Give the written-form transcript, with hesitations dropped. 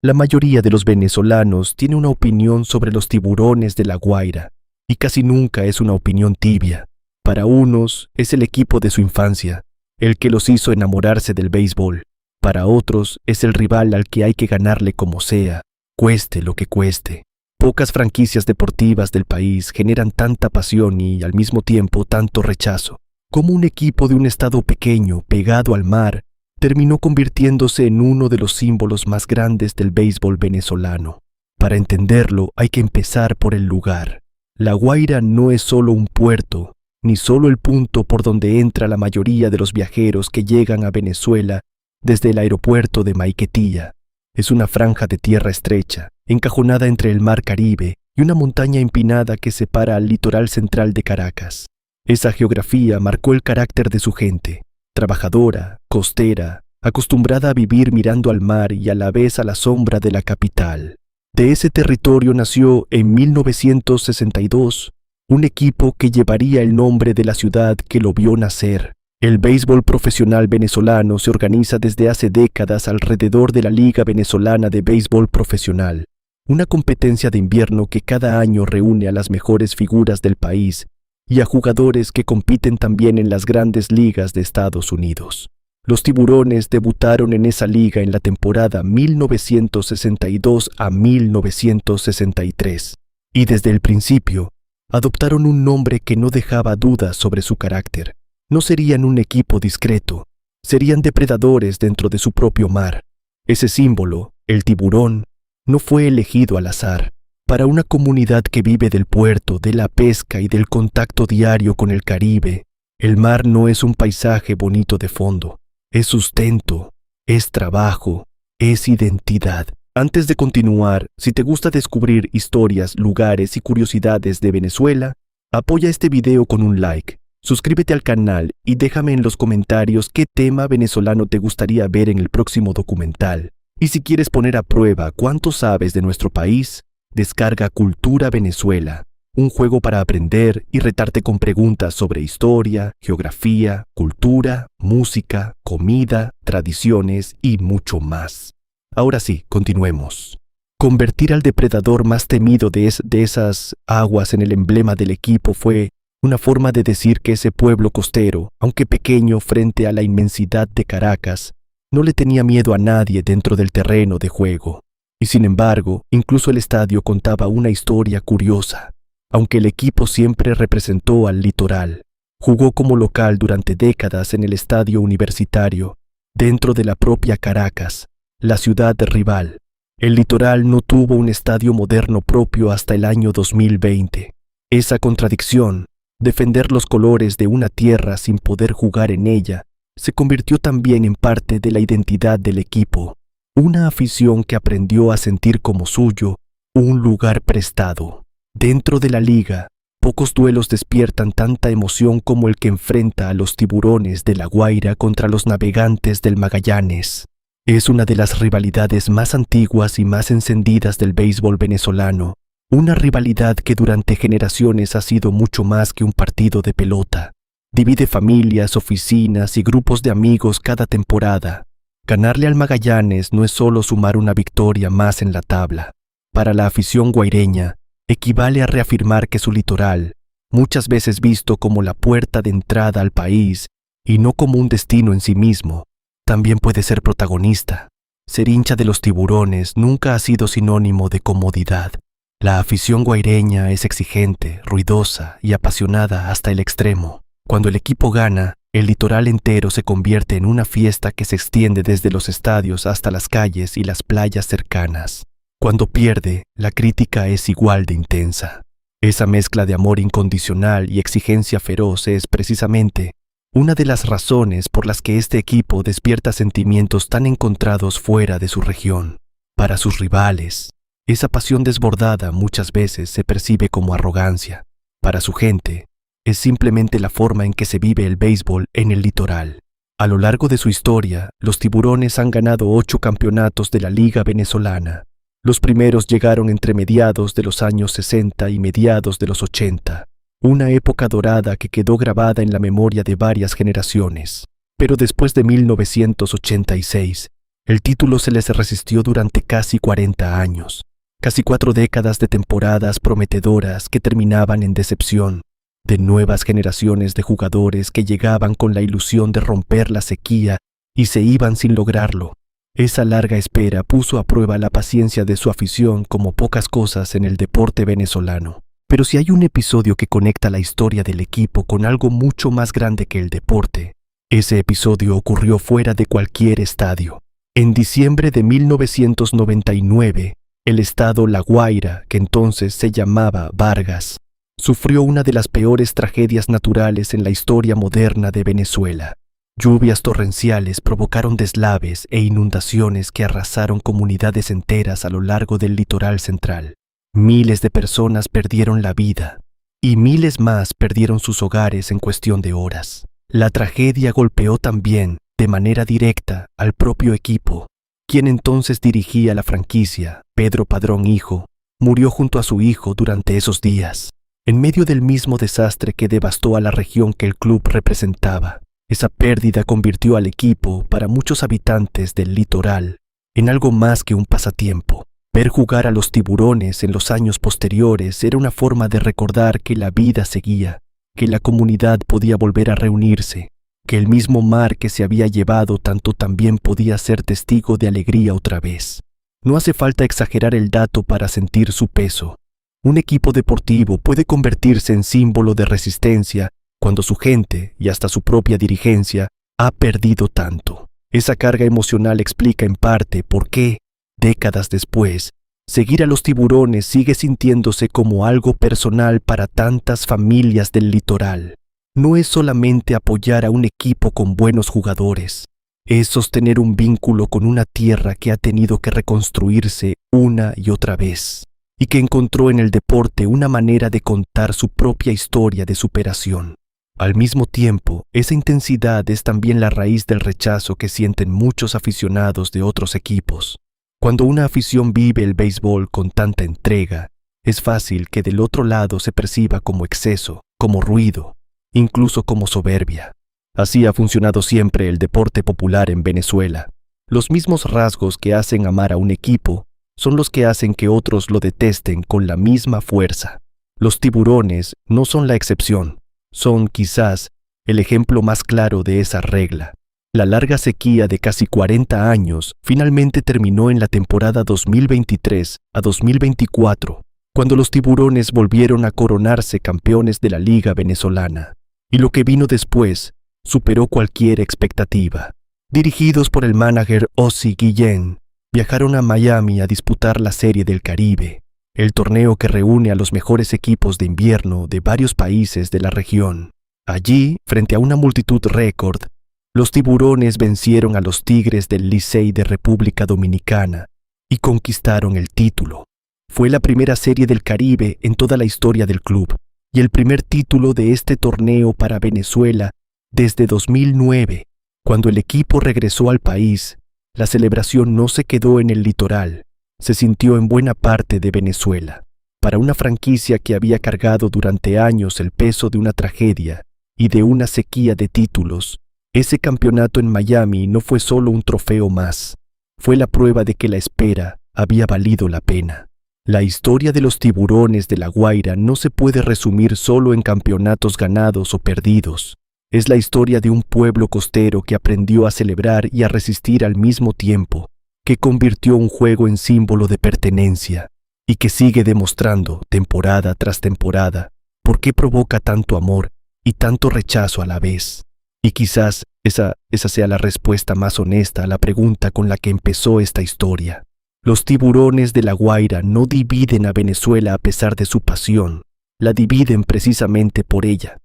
La mayoría de los venezolanos tiene una opinión sobre los Tiburones de La Guaira, y casi nunca es una opinión tibia. Para unos es el equipo de su infancia, el que los hizo enamorarse del béisbol. Para otros es el rival al que hay que ganarle como sea, cueste lo que cueste. Pocas franquicias deportivas del país generan tanta pasión y, al mismo tiempo, tanto rechazo. Como un equipo de un estado pequeño, pegado al mar, terminó convirtiéndose en uno de los símbolos más grandes del béisbol venezolano. Para entenderlo hay que empezar por el lugar. La Guaira no es solo un puerto, ni solo el punto por donde entra la mayoría de los viajeros que llegan a Venezuela desde el aeropuerto de Maiquetía. Es una franja de tierra estrecha, encajonada entre el mar Caribe y una montaña empinada que separa al litoral central de Caracas. Esa geografía marcó el carácter de su gente, trabajadora, costera, acostumbrada a vivir mirando al mar y a la vez a la sombra de la capital. De ese territorio nació en 1962 un equipo que llevaría el nombre de la ciudad que lo vio nacer. El béisbol profesional venezolano se organiza desde hace décadas alrededor de la Liga Venezolana de Béisbol Profesional, una competencia de invierno que cada año reúne a las mejores figuras del país y a jugadores que compiten también en las grandes ligas de Estados Unidos. Los Tiburones debutaron en esa liga en la temporada 1962 a 1963, y desde el principio adoptaron un nombre que no dejaba dudas sobre su carácter. No serían un equipo discreto, serían depredadores dentro de su propio mar. Ese símbolo, el tiburón, no fue elegido al azar. Para una comunidad que vive del puerto, de la pesca y del contacto diario con el Caribe, el mar no es un paisaje bonito de fondo, es sustento, es trabajo, es identidad. Antes de continuar, si te gusta descubrir historias, lugares y curiosidades de Venezuela, apoya este video con un like, suscríbete al canal y déjame en los comentarios qué tema venezolano te gustaría ver en el próximo documental. Y si quieres poner a prueba cuánto sabes de nuestro país, descarga Cultura Venezuela, un juego para aprender y retarte con preguntas sobre historia, geografía, cultura, música, comida, tradiciones y mucho más. Ahora sí, continuemos. Convertir al depredador más temido de esas aguas en el emblema del equipo fue una forma de decir que ese pueblo costero, aunque pequeño frente a la inmensidad de Caracas, no le tenía miedo a nadie dentro del terreno de juego. Y sin embargo, incluso el estadio contaba una historia curiosa. Aunque el equipo siempre representó al litoral, jugó como local durante décadas en el estadio universitario, dentro de la propia Caracas, la ciudad rival. El litoral no tuvo un estadio moderno propio hasta el año 2020. Esa contradicción, defender los colores de una tierra sin poder jugar en ella, se convirtió también en parte de la identidad del equipo. Una afición que aprendió a sentir como suyo un lugar prestado. Dentro de la liga, pocos duelos despiertan tanta emoción como el que enfrenta a los Tiburones de La Guaira contra los Navegantes del Magallanes. Es una de las rivalidades más antiguas y más encendidas del béisbol venezolano, una rivalidad que durante generaciones ha sido mucho más que un partido de pelota. Divide familias, oficinas y grupos de amigos cada temporada. Ganarle al Magallanes no es solo sumar una victoria más en la tabla. Para la afición guaireña, equivale a reafirmar que su litoral, muchas veces visto como la puerta de entrada al país y no como un destino en sí mismo, también puede ser protagonista. Ser hincha de los Tiburones nunca ha sido sinónimo de comodidad. La afición guaireña es exigente, ruidosa y apasionada hasta el extremo. Cuando el equipo gana, el litoral entero se convierte en una fiesta que se extiende desde los estadios hasta las calles y las playas cercanas. Cuando pierde, la crítica es igual de intensa. Esa mezcla de amor incondicional y exigencia feroz es precisamente una de las razones por las que este equipo despierta sentimientos tan encontrados fuera de su región. Para sus rivales, esa pasión desbordada muchas veces se percibe como arrogancia. Para su gente, es simplemente la forma en que se vive el béisbol en el litoral. A lo largo de su historia, los Tiburones han ganado 8 campeonatos de la Liga Venezolana. Los primeros llegaron entre mediados de los años 60 y mediados de los 80, una época dorada que quedó grabada en la memoria de varias generaciones. Pero después de 1986, El título se les resistió durante casi 40 años, casi 4 décadas de temporadas prometedoras que terminaban en decepción, de nuevas generaciones de jugadores que llegaban con la ilusión de romper la sequía y se iban sin lograrlo. Esa larga espera puso a prueba la paciencia de su afición como pocas cosas en el deporte venezolano. Pero si hay un episodio que conecta la historia del equipo con algo mucho más grande que el deporte, ese episodio ocurrió fuera de cualquier estadio. En diciembre de 1999, el estado La Guaira, que entonces se llamaba Vargas, sufrió una de las peores tragedias naturales en la historia moderna de Venezuela. Lluvias torrenciales provocaron deslaves e inundaciones que arrasaron comunidades enteras a lo largo del litoral central. Miles de personas perdieron la vida y miles más perdieron sus hogares en cuestión de horas. La tragedia golpeó también, de manera directa, al propio equipo. Quien entonces dirigía la franquicia, Pedro Padrón Hijo, murió junto a su hijo durante esos días, en medio del mismo desastre que devastó a la región que el club representaba. Esa pérdida convirtió al equipo, para muchos habitantes del litoral, en algo más que un pasatiempo. Ver jugar a los Tiburones en los años posteriores era una forma de recordar que la vida seguía, que la comunidad podía volver a reunirse, que el mismo mar que se había llevado tanto también podía ser testigo de alegría otra vez. No hace falta exagerar el dato para sentir su peso. Un equipo deportivo puede convertirse en símbolo de resistencia cuando su gente, y hasta su propia dirigencia, ha perdido tanto. Esa carga emocional explica en parte por qué, décadas después, seguir a los Tiburones sigue sintiéndose como algo personal para tantas familias del litoral. No es solamente apoyar a un equipo con buenos jugadores, es sostener un vínculo con una tierra que ha tenido que reconstruirse una y otra vez, y que encontró en el deporte una manera de contar su propia historia de superación. Al mismo tiempo, esa intensidad es también la raíz del rechazo que sienten muchos aficionados de otros equipos. Cuando una afición vive el béisbol con tanta entrega, es fácil que del otro lado se perciba como exceso, como ruido, incluso como soberbia. Así ha funcionado siempre el deporte popular en Venezuela. Los mismos rasgos que hacen amar a un equipo son los que hacen que otros lo detesten con la misma fuerza. Los Tiburones no son la excepción. Son, quizás, el ejemplo más claro de esa regla. La larga sequía de casi 40 años finalmente terminó en la temporada 2023 a 2024, cuando los Tiburones volvieron a coronarse campeones de la Liga Venezolana. Y lo que vino después superó cualquier expectativa. Dirigidos por el manager Ozzie Guillén, viajaron a Miami a disputar la Serie del Caribe, el torneo que reúne a los mejores equipos de invierno de varios países de la región. Allí, frente a una multitud récord, los Tiburones vencieron a los Tigres del Licey de República Dominicana y conquistaron el título. Fue la primera Serie del Caribe en toda la historia del club y el primer título de este torneo para Venezuela desde 2009. Cuando el equipo regresó al país, la celebración no se quedó en el litoral. Se sintió en buena parte de Venezuela. Para una franquicia que había cargado durante años el peso de una tragedia y de una sequía de títulos, ese campeonato en Miami no fue solo un trofeo más, fue la prueba de que la espera había valido la pena. La historia de los Tiburones de La Guaira no se puede resumir solo en campeonatos ganados o perdidos. Es la historia de un pueblo costero que aprendió a celebrar y a resistir al mismo tiempo, que convirtió un juego en símbolo de pertenencia y que sigue demostrando, temporada tras temporada, por qué provoca tanto amor y tanto rechazo a la vez. Y quizás esa sea la respuesta más honesta a la pregunta con la que empezó esta historia. Los Tiburones de La Guaira no dividen a Venezuela a pesar de su pasión, la dividen precisamente por ella.